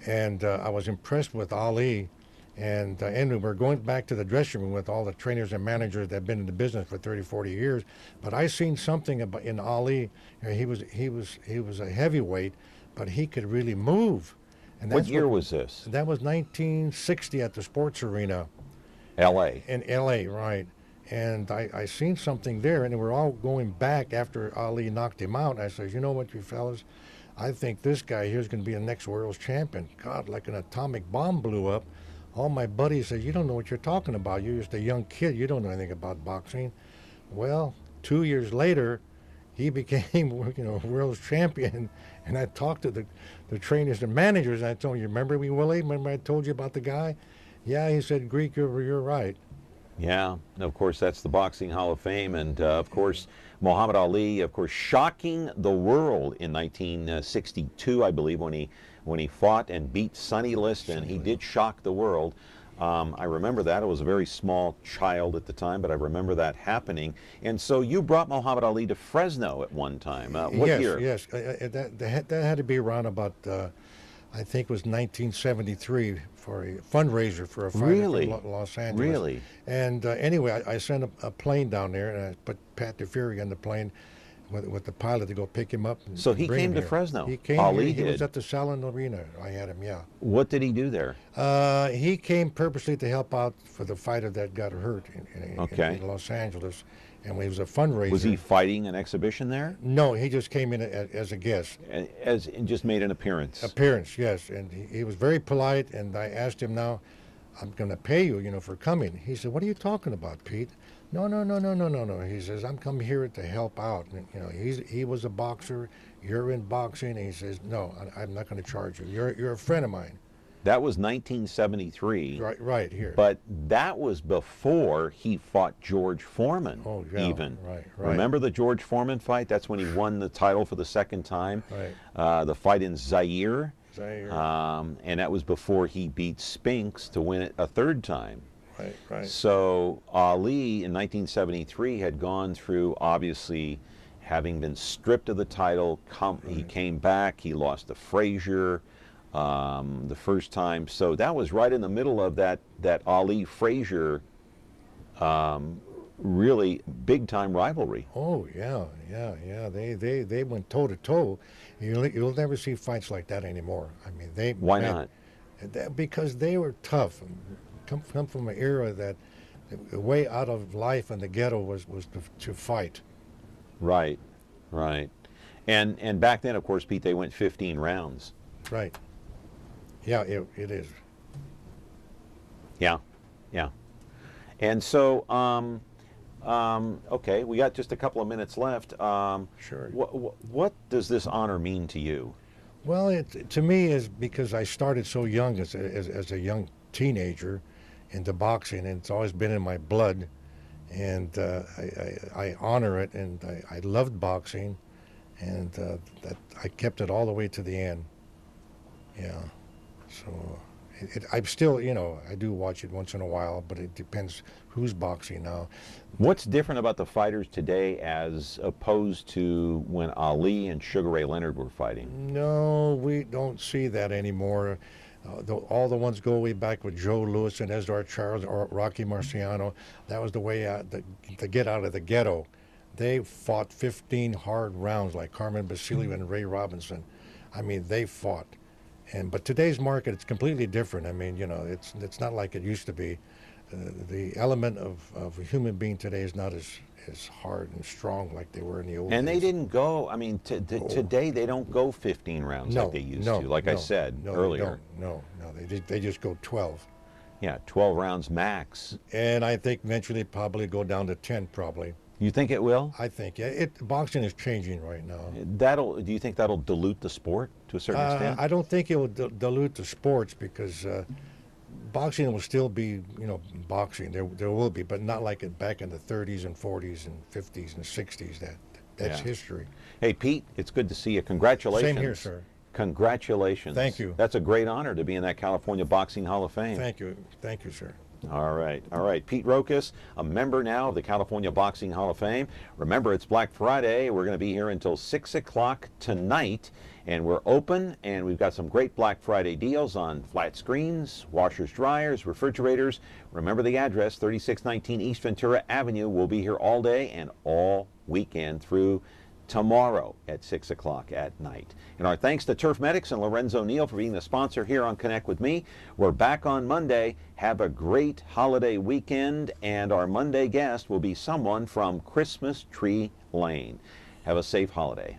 and I was impressed with Ali, and we were going back to the dressing room with all the trainers and managers that had been in the business for 30, 40 years, but I seen something in Ali. He was a heavyweight, but he could really move. And what year was this? That was 1960 at the Sports Arena. L.A. In L.A., right. And I seen something there, and we're all going back after Ali knocked him out. And I said, you know what, you fellas, I think this guy here is going to be the next world's champion. God, like an atomic bomb blew up. All my buddies said, you don't know what you're talking about. You're just a young kid. You don't know anything about boxing. Well, 2 years later, he became, world's champion. And I talked to the trainers and managers, and I told him, you remember me, Willie? Remember I told you about the guy? Yeah, he said, Greek, you're right. Yeah, and of course that's the Boxing Hall of Fame, and of course Muhammad Ali, of course, shocking the world in 1962, I believe, when he fought and beat Sonny Liston. He did shock the world. I remember that. I was a very small child at the time, but I remember that happening. And so you brought Muhammad Ali to Fresno at one time. What year? Yes. That had to be around about, I think it was 1973 for a fundraiser for a fighter Really? from Los Angeles. Really? And anyway, I sent a plane down there, and I put Pat DeFury on the plane with the pilot to go pick him up. And So he bring came him to here. Fresno. He came Ali here. He was did. at the Salon Arena. I had him, yeah. What did he do there? He came purposely to help out for the fighter that got hurt Okay. in Los Angeles, and it was a fundraiser. Was he fighting an exhibition there? No, he just came in as a guest. And just made an appearance. Appearance, yes, and he was very polite. And I asked him, now, I'm going to pay you, for coming. He said, "What are you talking about, Pete?" No. He says, "I'm coming here to help out." And, he was a boxer. You're in boxing. And he says, "No, I'm not going to charge you. You're a friend of mine." That was 1973. Right here. But that was before he fought George Foreman. Oh, yeah. Even. Right. Remember the George Foreman fight? That's when he won the title for the second time. Right. The fight in Zaire. Zaire. And that was before he beat Spinks to win it a third time. Right. So Ali in 1973 had gone through, obviously, having been stripped of the title. He came back. He lost to Frazier the first time. So that was right in the middle of that Ali-Frazier really big-time rivalry. Oh, yeah. They went toe-to-toe. You'll never see fights like that anymore. I mean, Why not? Because they were tough. Come from an era that the way out of life in the ghetto was to fight. Right. And back then, of course, Pete, they went 15 rounds. Right. Yeah, it is. Yeah. And so, okay, we got just a couple of minutes left. Sure. What does this honor mean to you? Well, to me is because I started so young as a young teenager into boxing, and it's always been in my blood, and I honor it, and I loved boxing, and that I kept it all the way to the end. Yeah. So I'm still, I do watch it once in a while, but it depends who's boxing now. What's different about the fighters today as opposed to when Ali and Sugar Ray Leonard were fighting? No, we don't see that anymore. All the ones go way back with Joe Louis and Esdar Charles or Rocky Marciano. That was the way to get out of the ghetto. They fought 15 hard rounds like Carmen Basilio and Ray Robinson. I mean, they fought. But today's market, it's completely different. I mean, it's not like it used to be. The element of a human being today is not as hard and strong like they were in the old days. And they didn't go, I mean, today they don't go 15 rounds like they used to, like I said earlier. No, they just go 12. Yeah, 12 rounds max. And I think eventually probably go down to 10 probably. You think it will? I think, yeah. Boxing is changing right now. Do you think that'll dilute the sport to a certain extent? I don't think it will dilute the sports because boxing will still be, boxing. There will be, but not like it back in the 30s and 40s and 50s and 60s. That's history. Hey, Pete, it's good to see you. Congratulations. Same here, sir. Congratulations. Thank you. That's a great honor to be in that California Boxing Hall of Fame. Thank you, sir. All right. Pete Rokas, a member now of the California Boxing Hall of Fame. Remember, it's Black Friday. We're going to be here until 6 o'clock tonight, and we're open, and we've got some great Black Friday deals on flat screens, washers, dryers, refrigerators. Remember the address, 3619 East Ventura Avenue. We'll be here all day and all weekend through tomorrow at 6 o'clock at night. And our thanks to Turf Medics and Lorenzo Neal for being the sponsor here on Connect with Me. We're back on Monday. Have a great holiday weekend, and our Monday guest will be someone from Christmas Tree Lane. Have a safe holiday.